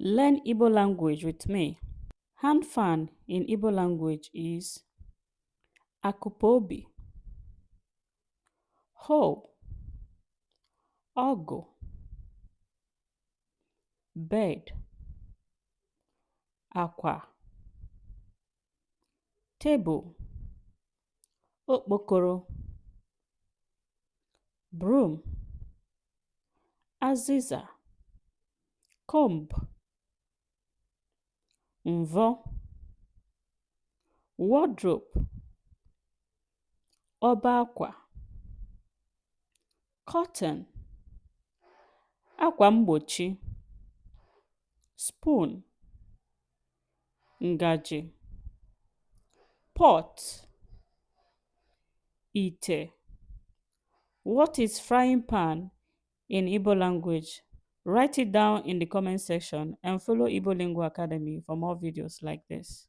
Learn Igbo language with me. Hand fan in Igbo language is akupobi, hoe, ogu, bed, aqua, table, okpokoro, broom, aziza, comb, mvo, wardrobe, ọba akwa, curtain, akwa mgbochi, spoon, ngaji, pot, ite. What is frying pan in Igbo language? Write it down in the comment section and follow Igbo Lingua Academy for more videos like this.